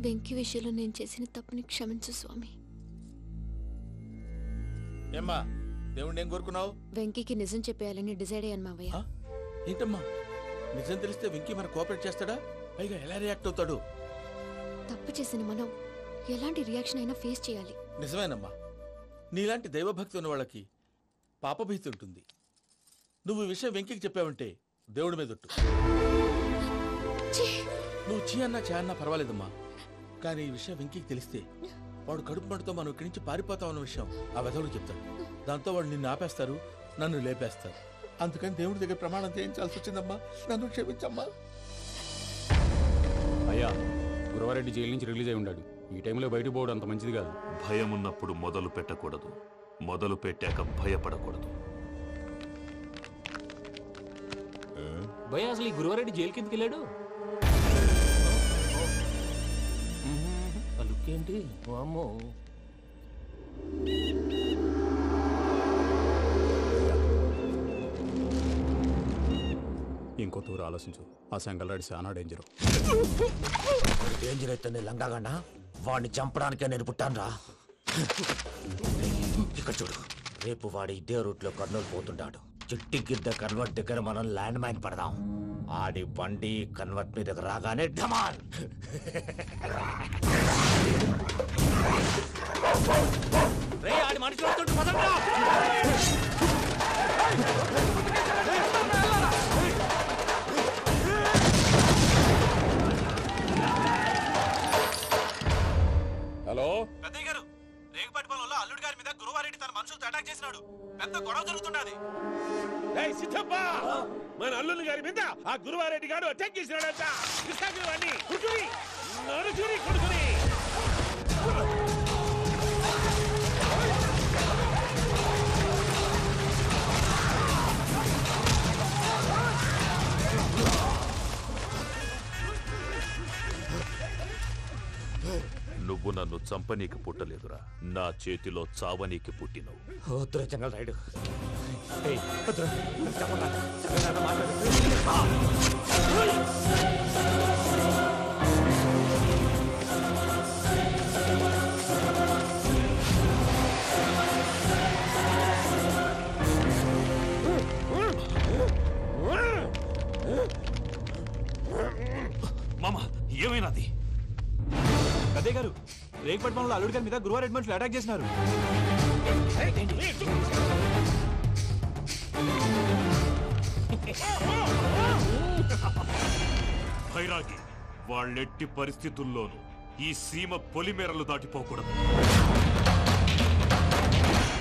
వెంకీ విషయంలో నేను చేసిన తప్పుని క్షమించు స్వామి. ఏమ్మా దేవుణ్ణి ఏం కోరుకున్నావు? వెంకీకి నిజం చెప్పేయాలని డిసైడ్ అయ్యాను మావయ్య. ఏంటమ్మా నిజం తెలిస్తే వెంకీ మన కోఆపరేట్ చేస్తాడా? పైగా ఎలా రియాక్ట్ అవుతాడు? తప్పు చేసిన మనం ఎలాంటి రియాక్షన్ అయినా ఫేస్ చేయాలి. నిజమేనమ్మా, నీలాంటి దైవభక్తి ఉన్న వాళ్ళకి పాపభీతి ఉంటుంది. నువ్వు ఈ విషయం వెంకీకి చెప్పావంటే దేవుడి మీద ఒట్టు. నువ్వు చీ అన్నా చే అన్నా పర్వాలేదమ్మా, కానీ ఈ విషయం వెంకీకి తెలిస్తే వాడు కడుపు మంటతో మనం ఇక్కడి నుంచి పారిపోతాం అన్న విషయం ఆ వెధవుడు చెప్తాడు. దాంతో వాడు నిన్ను ఆపేస్తారు, నన్ను లేపేస్తారు. అందుకని దేవుడి దగ్గర ప్రమాణం చేయించాల్సి వచ్చిందమ్మా, నన్ను క్షమించమ్మా. అయ్యా, గురవారెడ్డి జైలు నుంచి రిలీజ్ అయి ఉన్నాడు. ఈ టైంలో బయటకు పోవడం అంత మంచిది కాదు. భయం ఉన్నప్పుడు మొదలు పెట్టకూడదు, మొదలు పెట్టాక భయపడకూడదు. భయ అసలు ఈ గురువారెడ్డి జైలు కిందకి వెళ్ళాడు. ఏంటి అమ్మో, ఇంకో తూరు ఆలోచించు. ఆ సంగల్రాడి చాలా డేంజర్. డేంజర్ అయితే లంగాగండా వాడిని చంపడానికే నేను పుట్టాను రా. ఇక్కడ చూడు, రేపు వాడు ఇదే రూట్ లో కర్నూలు పోతుంటాడు. చిట్టి గిద్ద కన్వర్ట్ దగ్గర మనం ల్యాండ్ మైన్ పడదాం. ఆడి బండి కన్వర్ట్ మీద రాగానే ఢమాన్. ఆడి మనుషులు వస్తుంటే పదండ్రా. హలో పెద్దయ్య గారు, రేగుపాటి పొలంలో అల్లుడి గారి మీద గురువారెడ్డి తన మనుషులతో అటాక్ చేసినాడు. పెద్ద గొడవ జరుగుతున్నది. మన అల్లుడి గారి మీద ఆ గురువారెడ్డి గారు అటాక్ చేసినాడంట. కొడుకుని నువ్వు నన్ను చంపనీకి పుట్టలేదురా, నా చేతిలో చావనీకి పుట్టినవు. జంగల్ రైడ్ మామా ఏమైనాది? పెద్దయ్య గారు, రేగుపాటి పొలంలో అల్లుడి గారి మీద గురువారెడ్డి మనుషులు అటాక్ చేసినారు. భైరాగి, వాళ్ళెట్టి పరిస్థితుల్లోనూ ఈ సీమ పొలిమేరలు దాటిపోకూడదు.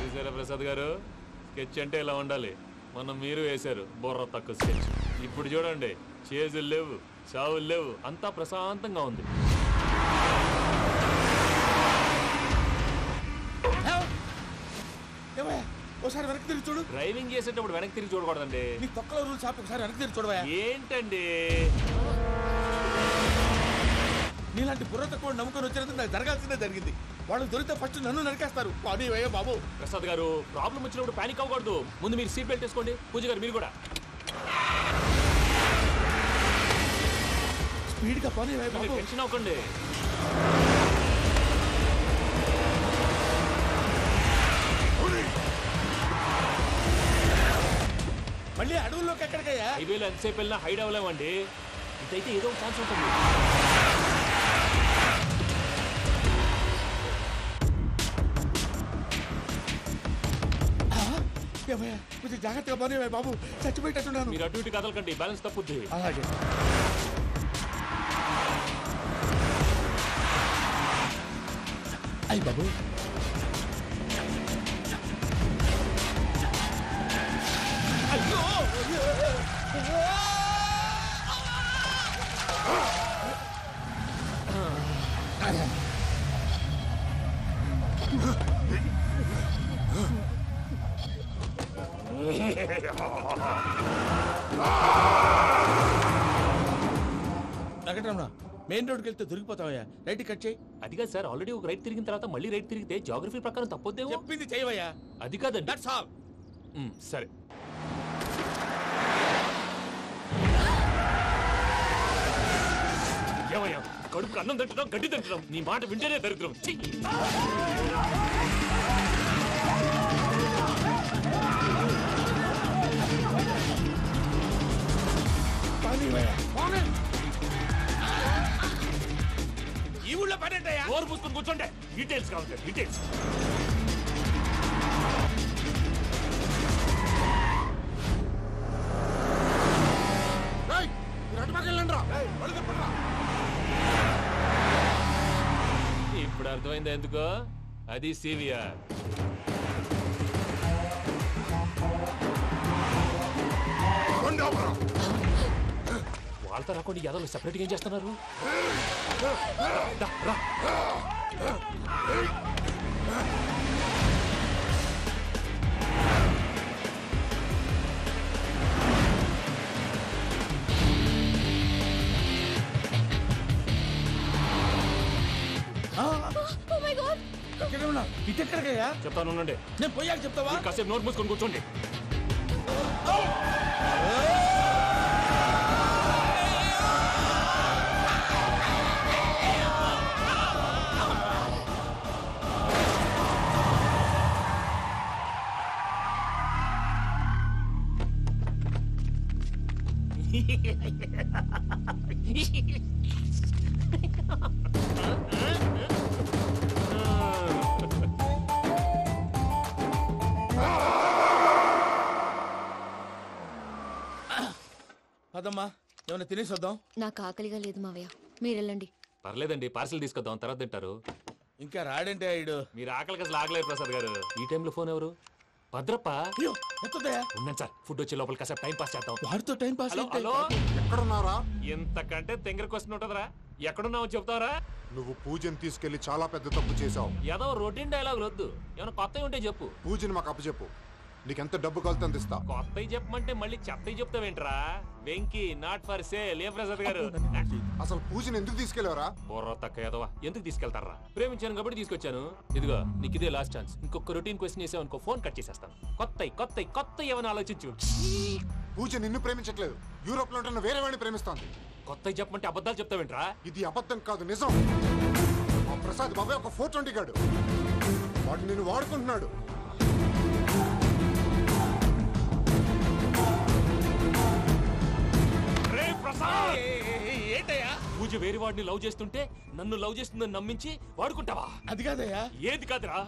చూసారా ప్రసాద్ గారు, స్కెచ్ అంటే ఇలా ఉండాలి. మనం మీరు వేశారు బుర్ర తక్కువ స్కెచ్. ఇప్పుడు చూడండి, చేజులు లేవు, చావులు లేవు, అంతా ప్రశాంతంగా ఉంది. ఒకసారి వెనక్కి తిరిగి చూడు. డ్రైవింగ్ చేసేటప్పుడు వెనక్కి తిరిగి చూడకూడదండి. నీ తొక్కలో రూల్స్ ఆపి ఒకసారి వెనక్కి తిరిగి చూడవా. ఏంటండి నీలాంటి బుర్ర తక్కువ నమ్ముకొని వచ్చినందుకు నాకు జరగాల్సిందే జరిగింది. వాళ్ళు దొరికితే ఫస్ట్ నన్ను నరికేస్తారు. అది అయ్యో బాబు. ప్రసాద్ గారు, ప్రాబ్లం వచ్చినప్పుడు పానిక్ అవ్వకూడదు. ముందు మీరు సీట్ బెల్ట్ వేసుకోండి. పూజ గారు మీరు కూడా స్పీడ్గా పని బాబు. టెన్షన్ అవ్వకండి. మళ్ళీ అడవుల్లోకి ఎక్కడికయ్యా? హైవేలో ఎంతసేపు వెళ్ళినా హైడ్ అవ్వలేమండి. ఇదైతే ఏదో ఒక ఛాన్స్ ఉంటుంది. కొంచెం జాగ్రత్తగా పని బాబు, చచ్చిపోయేటట్టున్నాను. మీరు అటు ఇటు కదలకండి, బ్యాలెన్స్ తప్పుద్ది. అలాగే. అయ్యి బాబు, వెంకటరమణ, మెయిన్ రోడ్కి వెళ్తే దొరికిపోతావయ్యా. రైట్ కట్ చేయి. అది కాదు సార్, ఆల్రెడీ ఒక రైట్ తిరిగిన తర్వాత మళ్ళీ రైట్ తిరిగితే జాగ్రఫీ ప్రకారం తప్పొద్దేమో. చెప్పింది చేయవయ్యా. అది కాదండి. That's all. సరే. ఏమయ్యా కడుపు అన్నం తింటున్నాం, గడ్డి తింటున్నాం. నీ మాట వింటేనే దరిద్రం. ఛీ! ఈ ఊళ్ళో పడేటయ్యా. నోరు పూసుకొని కూర్చోండి. డీటెయిల్స్ కావాలి, డీటెయిల్స్. ఇప్పుడు అర్థమైంది ఎందుకో. అది సివిఆర్. వాళ్ళతో రాకుండా యాదవ్ సెపరేట్గా ఏం చేస్తున్నారు? రా. ఇటెక్కడికయ్యా? చెప్తాను ఉండండి. నేను పోయాక చెప్తావా? కాసేపు నోట్ మూసుకొని కూర్చోండి. అదమ్మా, ఏమైనా తినేసి వద్దాం. నాకు ఆకలిగా లేదు మావయ్య, మీరు వెళ్ళండి. పర్లేదండి, పార్సిల్ తీసుకొద్దాం, తర్వాత తింటారు. ఇంకా రాడంటే ఆయుడు. మీరు ఆకలికి అసలు ఆగలేదు ప్రసాద్ గారు. ఈ టైంలో ఫోన్ ఎవరు? భద్రప్ప. అయ్యో ఎత్తదయ్యా. ఉన్నాను సార్, ఫుడ్ వచ్చే లోపల కాసేపు టైం పాస్ చేద్దాం. వాడితో టైం పాస్. హలో హలో, ఎక్కడున్నారా? ఇంతకంటే తెంగర క్వశ్చన్ ఉంటుందిరా. ఎక్కడున్నావు చెప్తావరా? నువ్వు పూజని తీసుకెళ్లి చాలా పెద్ద తప్పు చేశావు. ఏదో రొటీన్ డైలాగ్ వద్దు, ఏమైనా కొత్తవి ఉంటే చెప్పు. పూజని మాకు అప్పచెప్పు, నీకెంత డబ్బు కలితే అందిస్తా. కొత్తవి చెప్పమంటే మళ్ళీ చెత్తవి చెప్తావేంట్రా? Venky not for sale. ఏ ప్రసాద్ గారు? అసలు పూజని ఎందుకు తీసుకెళ్లేవరా? బుర్ర తక్క ఏదవా, ఎందుకు తీసుకెళ్తారా? ప్రేమించాను కాబట్టి తీసుకొచ్చాను. ఇదిగో నీకు ఇదే లాస్ట్ ఛాన్స్. ఇంకొక రొటీన్ క్వశ్చన్ చేసావు అనుకో, ఫోన్ కట్ చేసేస్తాను. కొత్త ఏమైనా ఆలోచించు. పూజ నిన్ను ప్రేమించట్లేదు, యూరోప్ లో ఉంటున్న వేరే వాడిని ప్రేమిస్తోంది. కొత్తవి చెప్పమంటే అబద్ధాలు చెప్తావేంట్రా? ఇది అబద్ధం కాదు, నిజం. మా ప్రసాద్ బాబాయ్ ఒక 420 గాడు, వాడు నిన్ను వాడుకుంటున్నాడు. ఏంటయ్యా? పూజ వేరే వాడిని లవ్ చేస్తుంటే నన్ను లవ్ చేస్తుందని నమ్మించి వాడుకుంటావా? అది కాదయ్యా. ఏది కాదురా,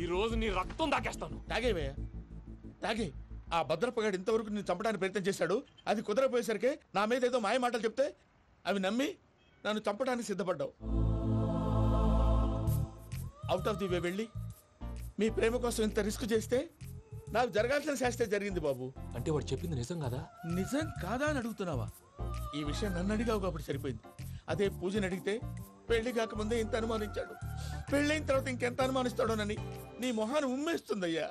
ఈ రోజు నీ రక్తం దాకేస్తాను. తాగేవయ్యా, తాగే. ఆ భద్రపగాడు ఇంతవరకు నేను చంపడానికి ప్రయత్నం చేశాడు. అది కుదరపోయేసరికి నా మీద ఏదో మాయ మాటలు చెప్తే అవి నమ్మి నన్ను చంపడానికి సిద్ధపడ్డావు. అవుట్ ఆఫ్ ది వే వెళ్ళి మీ ప్రేమ కోసం ఇంత రిస్క్ చేస్తే నాకు జరగాల్సిన శాస్త్రే జరిగింది బాబు. అంటే వాడు చెప్పింది నిజం కాదా? నిజం కాదా అని అడుగుతున్నావా? ఈ విషయం నన్ను అడిగావు కాబట్టి సరిపోయింది. అదే పూజని అడిగితే పెళ్లి కాకముందే ఇంత అనుమానించాడు, పెళ్ళైన తర్వాత ఇంకెంత అనుమానిస్తాడోనని నీ మొహాన్ని ఉమ్మేస్తుందయ్యా.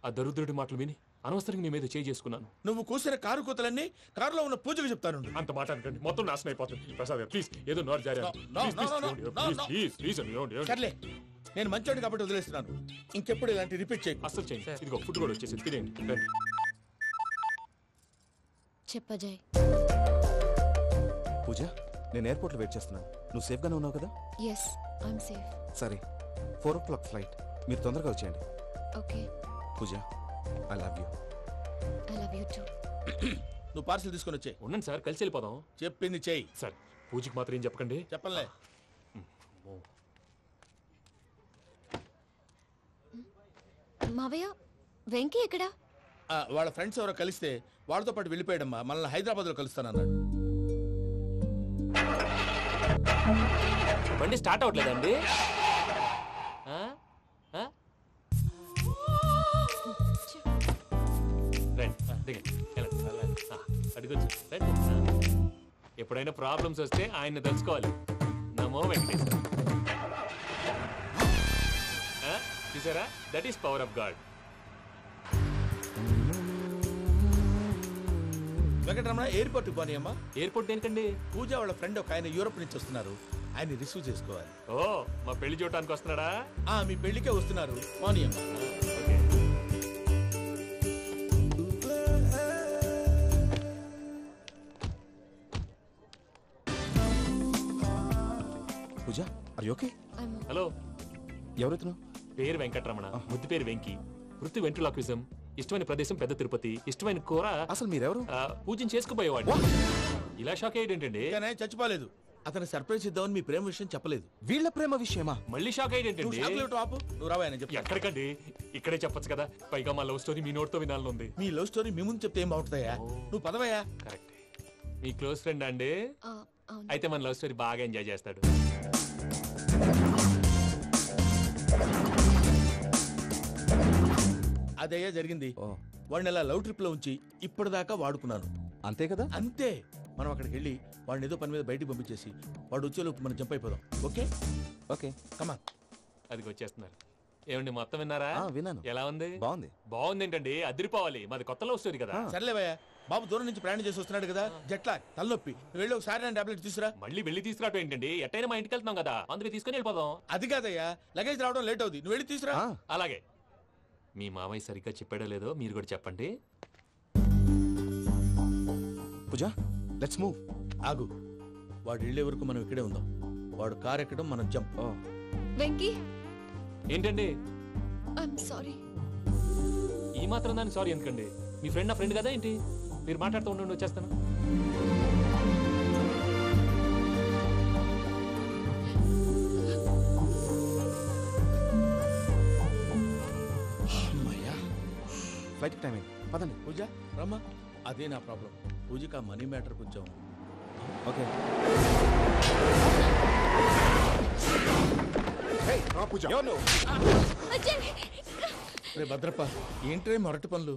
ఆ దరిద్రుడి మాటలు విని అనవసరంగా నీ మీద చేయి చేసుకున్నాను. నువ్వు కూసిన కారు కూతలన్నీ కారులో ఉన్న పూజకు చెప్తాను. అంత మాట అనకండి, మొత్తం నాశనం అయిపోతుంది. ప్రసాద్ ప్లీజ్, ఏదో నోరు జారీ. సర్లే, నేను మంచోడు కాబట్టి వదిలేస్తున్నాను. ఇంకెప్పుడు ఇలాంటి రిపీట్ చేయి. అస్సలు చేయండి. ఇదిగో ఫుడ్ కూడా వచ్చేసి తినేయండి. చెప్పజాయ్. పూజ, నేను ఎయిర్పోర్ట్లో వెయిట్ చేస్తున్నాను. నువ్వు సేఫ్గానే ఉన్నావు కదా? Yes, I'm safe. సరే, 4 o'clock ఫ్లైట్. మీరు తొందరగా వచ్చేయండి. Okay. Pooja, I love you. I love you too. నువ్వు పార్సిల్ తీసుకొని వచ్చే. ఉన్నాను సార్, కలిసి వెళ్ళిపోదాం. చెప్పింది చెయ్యి. సార్, పూజకి మాత్రం ఏం చెప్పకండి. చెప్పలే. మావయ్య, వెంకీ ఎక్కడా? వాళ్ళ ఫ్రెండ్స్ ఎవరో కలిస్తే వాళ్ళతో పాటు వెళ్ళిపోయాడమ్మా. మనల్ని హైదరాబాద్లో కలుస్తానన్నాడు. బండి స్టార్ట్ అవ్వట్లేదండి. ఎప్పుడైనా ప్రాబ్లమ్స్ వస్తే ఆయన్ని తెలుసుకోవాలి. నమో వెంకటేశ్వర. చూసారా, that is power of God. Venkataramana, ఎయిర్పోర్ట్కి పోనీ అమ్మా. ఎయిర్పోర్ట్ దేనికండి? పూజ వాళ్ళ ఫ్రెండ్ ఒక ఆయన యూరోప్ నుంచి వస్తున్నారు, ఆయన రిసీవ్ చేసుకోవాలి. ఓ, మా పెళ్లి చూడటానికి వస్తున్నాడా? మీ పెళ్లికే వస్తున్నారు, పోనీ అమ్మా. Okay. Pooja are you okay? Hello, ఎవరైతును? పేరు వెంకటరమణ, ముద్దు పేరు వెంకి, వృత్తి వెంట్రులాక్విజం, ఇష్టమైన ప్రదేశం పెద్ద తిరుపతి, ఇష్టమైన కూర అసలు మీరెవరు? పూజను చేసుకుపోయేవాడు. ఇలా షాక్ అయ్యేటండి. కానీ చచ్చిపోలేదు. అతను సర్ప్రైజ్ ఇద్దామని మీ ప్రేమ విషయం చెప్పలేదు. వీళ్ళ ప్రేమ విషయమా? మళ్ళీ షాక్ అయ్యేటండి. నువ్వు రావా చెప్పి. ఎక్కడికండి, ఇక్కడే చెప్పొచ్చు కదా. పైగా మా లవ్ స్టోరీ మీ నోట్తో వినాలనుంది. మీ లవ్ స్టోరీ మీ ముందు చెప్తే ఏం బాగుంటుందయ్యా? నువ్వు పదవయ్యా. కరెక్ట్. మీ క్లోజ్ ఫ్రెండ్ అండి? అయితే మన లవ్ స్టోరీ బాగా ఎంజాయ్ చేస్తాడు. అదయ్యా జరిగింది. వాడిని అలా లవ్ ట్రిప్ లో ఉంచి ఇప్పటిదాకా వాడుకున్నాను. అంతే కదా? అంతే. మనం అక్కడికి వెళ్ళి వాడిని ఏదో పని మీద బయటికి పంపించేసి వాడు వచ్చేలోపు మనం జంప్ అయిపోదాం. Okay okay come on. అది వచ్చేస్తున్నారు. ఏమండి మొత్తం విన్నారా? విన్నాను. ఎలా ఉంది? బాగుంది. బాగుంది ఏంటండి, అదిరిపోవాలి. మాది కొత్త లవ్ స్టోరీ కదా. సర్లేవయ్యా, బాబు దూరం నుంచి ప్రయాణం చేసి వస్తున్నాడు కదా, జట్లా తలనొప్పి. వెళ్ళి ఒకసారి నా టాబ్లెట్ తీసుకురా. మళ్ళీ వెళ్ళి తీసుకురావటం ఏంటండి? ఎట్టైనా మా ఇంటికి వెళ్తున్నాం కదా, అందుకే తీసుకుని వెళ్ళిపోదాం. అది కాదయ్యా, లగేజ్ రావడం లేట్ అవుతుంది. నువ్వు వెళ్ళి తీసుకురా. అలాగే. మీ మామయ్య సరిగ్గా చెప్పాడో లేదో మీరు కూడా చెప్పండి. పూజ లెట్స్ మూవ్. ఆగు, వాడు వెళ్ళే వరకు మనం ఇక్కడే ఉందాం. వాడు కార్ ఎక్కడం, మనం జంప్. వెంకీ, ఏంటండి ఐఎమ్ సారీ. ఈ మాత్రం దాన్ని సారీ ఎందుకండి? మీ ఫ్రెండ్ నా ఫ్రెండ్ కదా ఏంటి? మీరు మాట్లాడుతూ ఉండండి, వచ్చేస్తాను. ఫ్లైట్ టైం అయింది, పదండి. పూజ రమ్మా. అదే నా ప్రాబ్లం. పూజకి ఆ మనీ మ్యాటర్ కొంచెం. ఓకే పూజ. రే భద్రప్ప, ఏంట్రే మొరటి పనులు?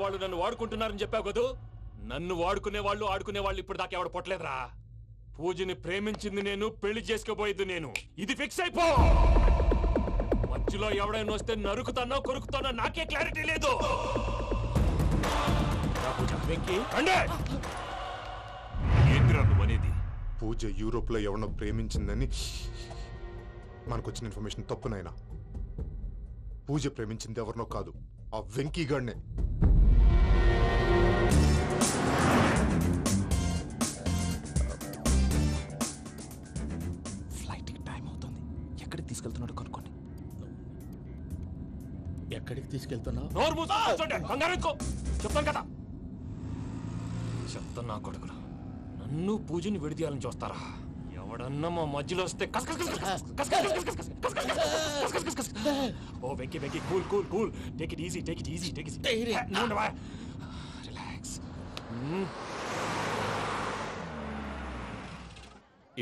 వాళ్ళు నన్ను వాడుకుంటున్నారని చెప్పావు కదూ. నన్ను వాడుకునే వాళ్ళు ఆడుకునే వాళ్ళు ఇప్పుడు దాకా ఎవడు పొట్టలేదురా. పూజని ప్రేమించింది నేను, పెళ్లి చేసుకోబోయేది నేను. ఇది ఫిక్స్ అయిపో. మధ్యలో ఎవడైనా వస్తే నరుకుతానో కొరుకుతానో నాకే క్లారిటీ లేదు. ఏంటిరా నువ్వనేది? పూజ యూరోప్ లో ఎవరినో ప్రేమించిందని మనకొచ్చిన ఇన్ఫర్మేషన్ తప్పునైనా. పూజ ప్రేమించింది ఎవరినో కాదు, ఆ వెంకీ గాడినే. ఫ్లైట్ టైం అవుతుంది. ఎక్కడికి తీసుకెళ్తున్నాడో కనుక్కోండి. ఎక్కడికి తీసుకెళ్తున్నావు? చెప్తాను కదా. చెప్తాను నా కొడుకులు. నన్ను పూజని విడిదీయాలని చూస్తారా? ఎవడన్నా మా మధ్యలో వస్తే ఓ Venky Venky, cool cool cool, take it easy, take it easy, take it easy. Relax.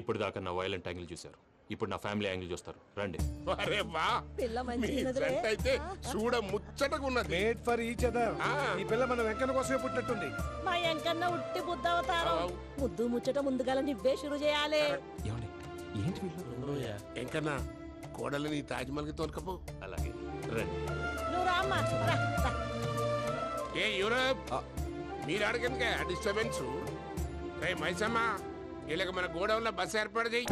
ఇప్పుడు దాకా నా వైలెంట్ యాంగిల్ చూశారు. ఇప్పుడు నా ఫ్యామిలీ యాంగిల్ చూస్తారు రండి. అరే వా పిల్ల మీ మంచిగున్నదిరే. జంట అయితే చూడ ముచ్చటగా ఉన్నది. Made for each other. ఈ పిల్ల మన వెంకన్న కోసమే పుట్టినట్టుంది. మా ఎంకన్న ఉట్టి బుద్ధవతారం. ముద్దు ముచ్చట ముందుగాల నువ్వే షురు చేయాలి. ఏమండి ఏంటి వీళ్ళు? ఎంకన్నా కోడలిని తాజ్మహల్కి తోలుకపో. అలాగే రండి. నువ్వు రామ్మా రా, రా. ఏ యూరప్ మీరు అడగందుకే డిస్టర్బెన్స్. రే మైసమ్మ వీళ్ళకి మన గోడౌన్లో బస్సు ఏర్పాటు చేయి.